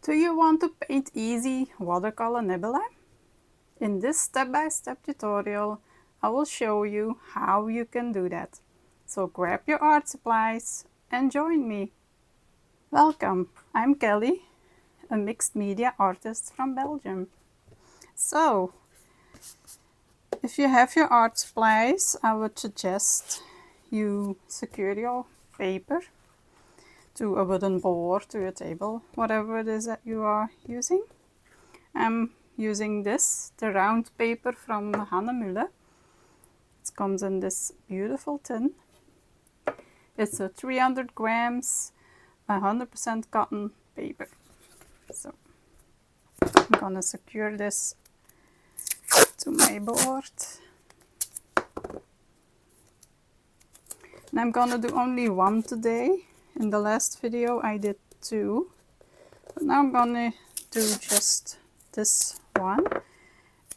Do you want to paint easy watercolor nebula? In this step-by-step tutorial, I will show you how you can do that. So grab your art supplies and join me. Welcome, I'm Kelly, a mixed media artist from Belgium. So, if you have your art supplies, I would suggest you secure your paper to a wooden board, to a table, whatever it is that you are using. I'm using this, the round paper from Nebulae. It comes in this beautiful tin. It's a 300 grams, 100% cotton paper. So I'm gonna secure this to my board. And I'm gonna do only one today. In the last video I did two, but now I'm gonna do just this one.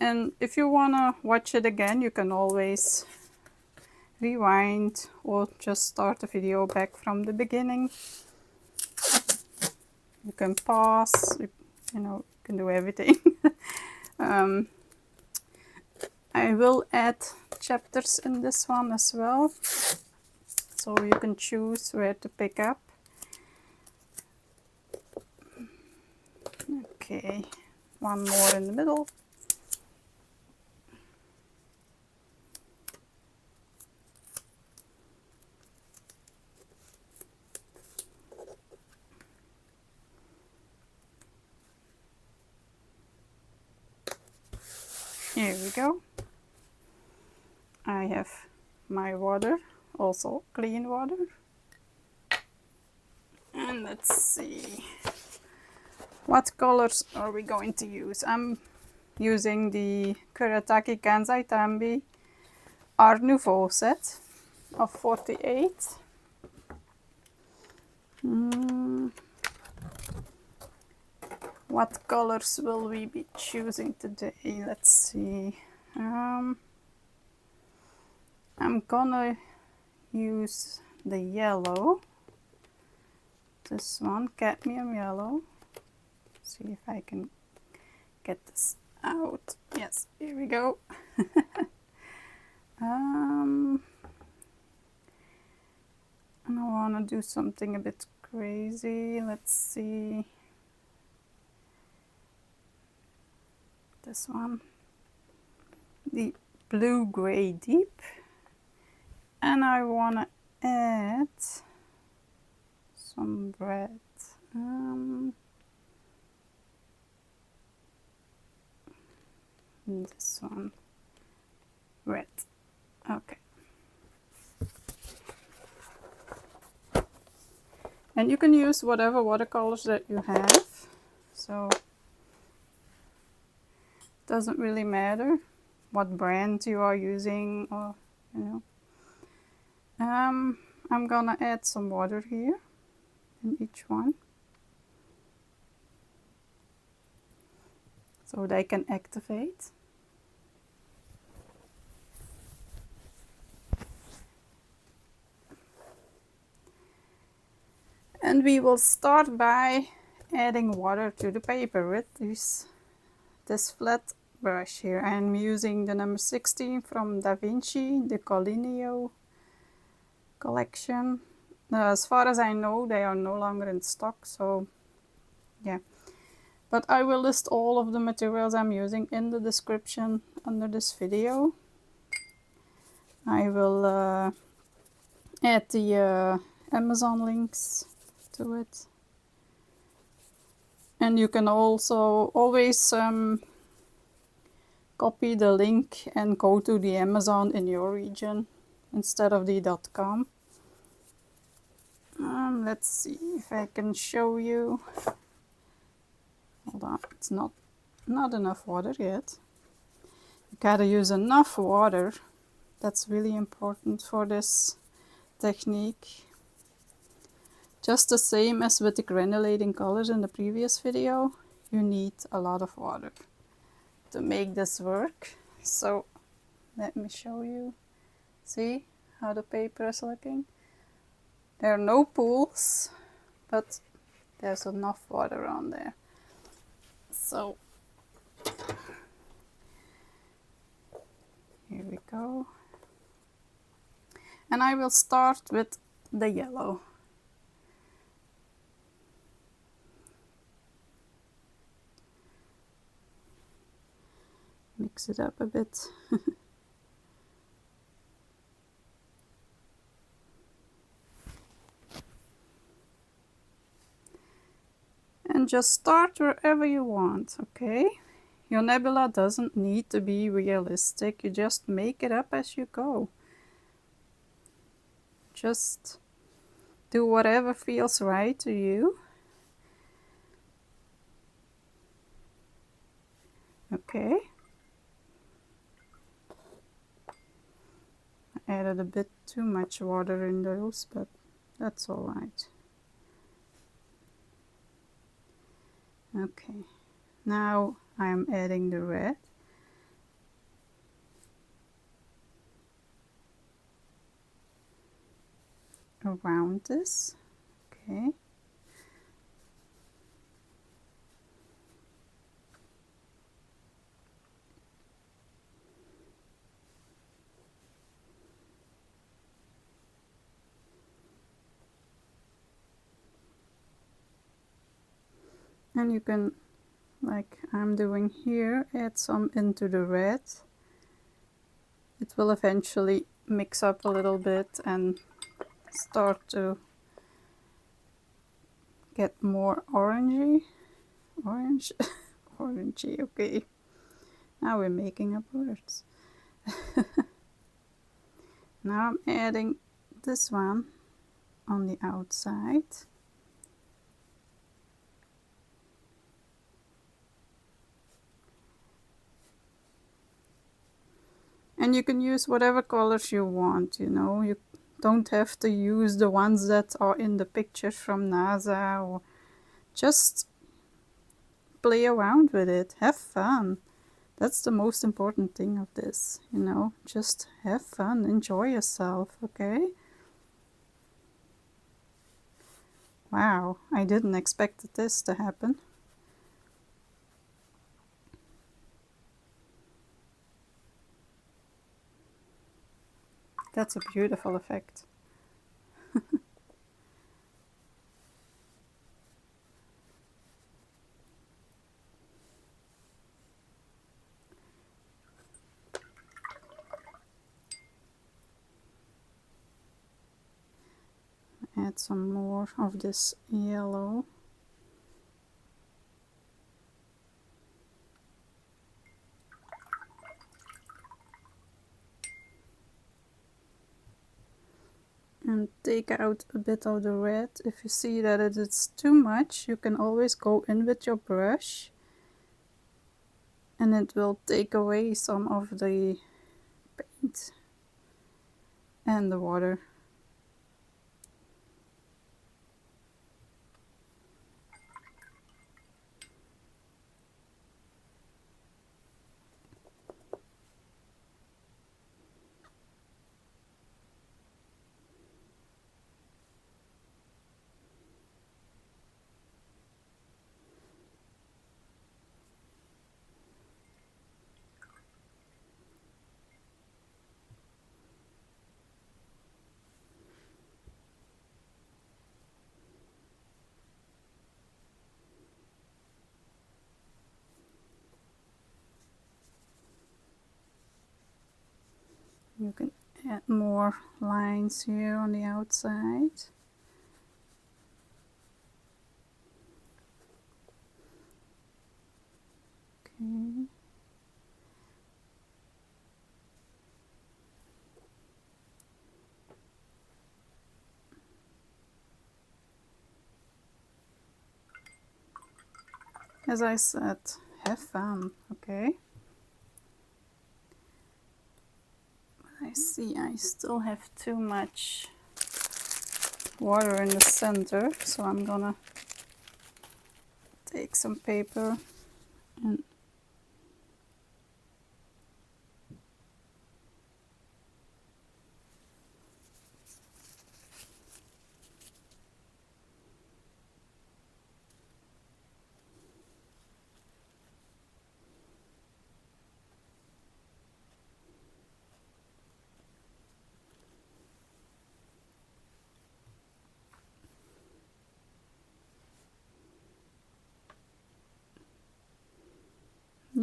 And if you wanna watch it again, you can always rewind or just start the video back from the beginning. You can pause, you can do everything. I will add chapters in this one as well, so you can choose where to pick up. Okay, one more in the middle. Here we go. I have my water, also clean water. And let's see, what colors are we going to use? I'm using the KURETAKE GANSAI TAMBI Art Nouveau set of 48. What colors will we be choosing today? Let's see. I'm gonna use the yellow. This one, cadmium yellow. See if I can get this out. Yes, here we go. And I want to do something a bit crazy. Let's see. This one, the blue gray deep, and I want to add some red. This one, red. Okay. And you can use whatever watercolors that you have, so doesn't really matter what brand you are using, or I'm gonna add some water here in each one so they can activate. And we will start by adding water to the paper with this flat brush here. I'm using the number 16 from DaVinci, the Collineo collection. As far as I know, they are no longer in stock, so yeah. But I will list all of the materials I'm using in the description under this video. I will add the Amazon links to it. And you can also always copy the link and go to the Amazon in your region instead of the .com. Let's see if I can show you. Hold on, it's not enough water yet. You gotta use enough water. That's really important for this technique. Just the same as with the granulating colors in the previous video, you need a lot of water to make this work. So let me show you. See how the paper is looking? There are no pools, but there's enough water on there. So here we go. And I will start with the yellow. Mix it up a bit. And just start wherever you want, okay? Your nebula doesn't need to be realistic, you just make it up as you go. Just do whatever feels right to you. Okay. I added a bit too much water in those, but that's all right. Okay, now I'm adding the red. Around this, okay. And you can, like I'm doing here, add some into the red. It will eventually mix up a little bit and start to get more orangey. Orange? Orangey, okay. Now we're making up words. Now I'm adding this one on the outside. And you can use whatever colors you want, you know. You don't have to use the ones that are in the pictures from NASA, or just play around with it. Have fun. That's the most important thing of this, you know. Just have fun, enjoy yourself, okay? Wow, I didn't expect this to happen. That's a beautiful effect. Add some more of this yellow. And take out a bit of the red. If you see that it is too much, you can always go in with your brush and it will take away some of the paint and the water. You can add more lines here on the outside. Okay. As I said, have fun, okay? But I see I still have too much water in the center, so I'm gonna take some paper and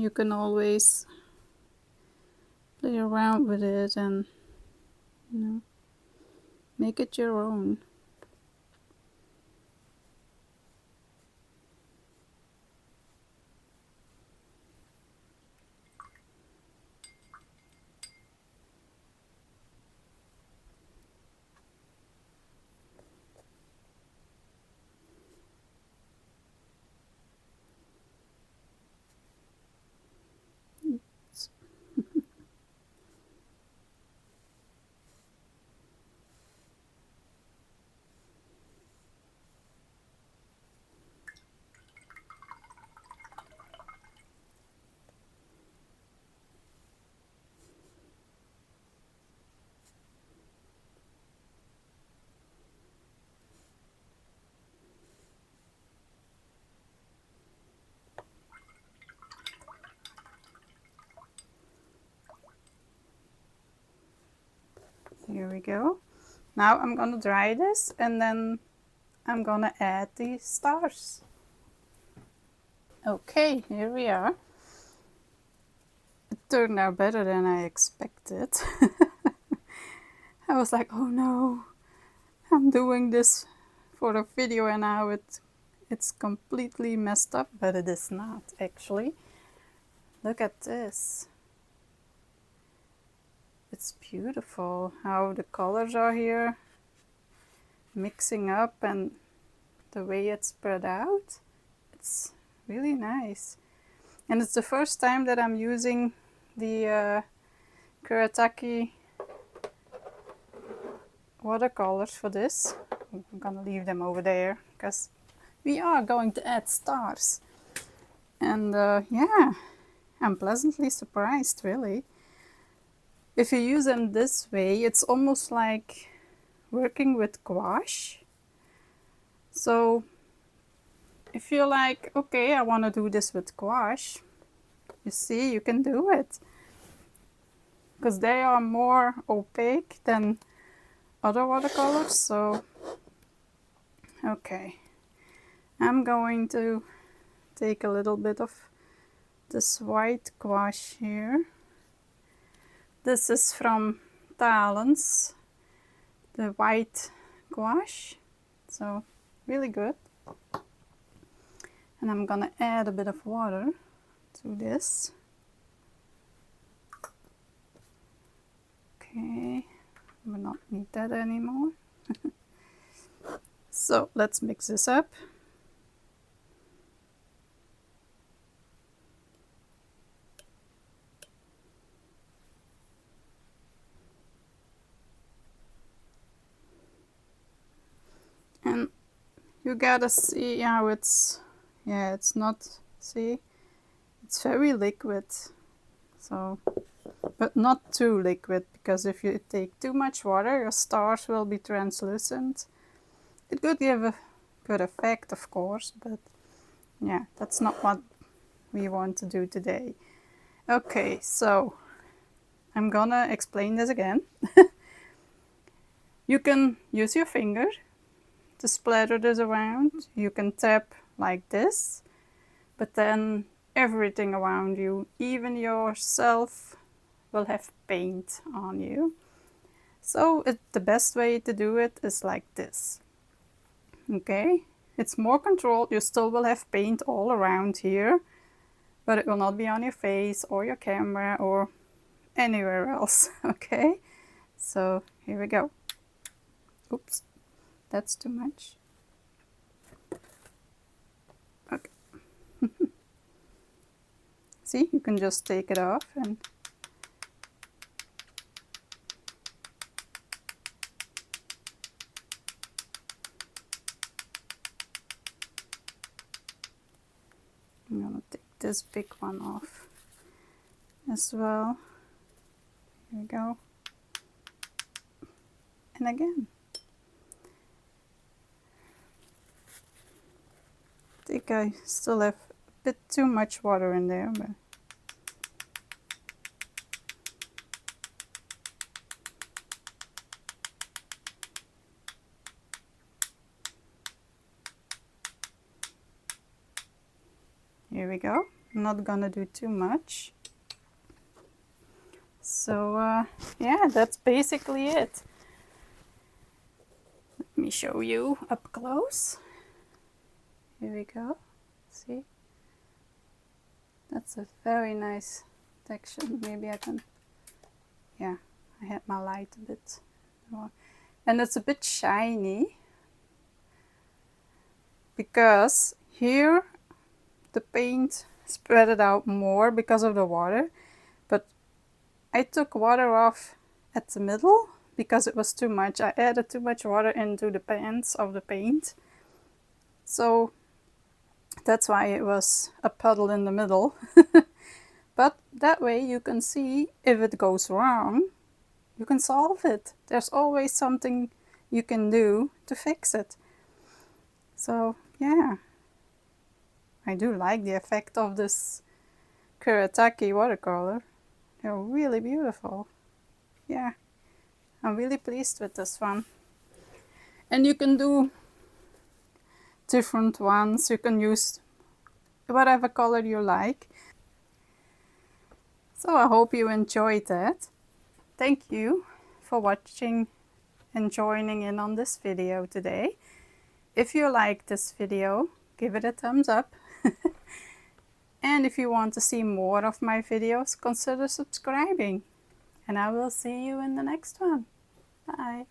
you can always play around with it and, you know, make it your own. Here we go. Now I'm gonna dry this and then I'm gonna add the stars. Okay, here we are. It turned out better than I expected. I was like, oh no, I'm doing this for a video and now it's completely messed up, but it is not actually. Look at this. It's beautiful how the colors are here mixing up and the way it's spread out. It's really nice. And it's the first time that I'm using the KURETAKE watercolors for this. I'm gonna leave them over there because we are going to add stars. And yeah, I'm pleasantly surprised, really. If you use them this way, it's almost like working with gouache. So if you're like, okay, I want to do this with gouache, you see, you can do it. Because they are more opaque than other watercolors, so okay. I'm going to take a little bit of this white gouache here. This is from Talens, the white gouache, so really good. And I'm gonna add a bit of water to this. Okay, we will not need that anymore. So let's mix this up. And you gotta see how it's, yeah, it's not, see, it's very liquid, so, but not too liquid, because if you take too much water, your stars will be translucent. It could give a good effect, of course, but yeah, that's not what we want to do today. Okay, so I'm gonna explain this again. You can use your finger to splatter this around. You can tap like this, but then everything around you, even yourself, will have paint on you. So the best way to do it is like this. Okay, it's more controlled. You still will have paint all around here, but it will not be on your face or your camera or anywhere else. Okay, so here we go. Oops, that's too much. Okay. See, you can just take it off and I'm gonna take this big one off as well. Here we go. And again. I think I still have a bit too much water in there, but here we go. I'm not gonna do too much. So yeah, that's basically it. Let me show you up close. Here we go. See? That's a very nice texture. Maybe I can, yeah, I had my light a bit more. And it's a bit shiny because here the paint spread it out more because of the water, but I took water off at the middle because it was too much. I added too much water into the pans of the paint, so that's why it was a puddle in the middle. But that way you can see if it goes wrong, you can solve it. There's always something you can do to fix it. So yeah, I do like the effect of this KURETAKE watercolor. They're really beautiful. Yeah, I'm really pleased with this one. And you can do different ones. You can use whatever color you like. So I hope you enjoyed that. Thank you for watching and joining in on this video today. If you like this video, give it a thumbs up. And if you want to see more of my videos, consider subscribing. And I will see you in the next one. Bye.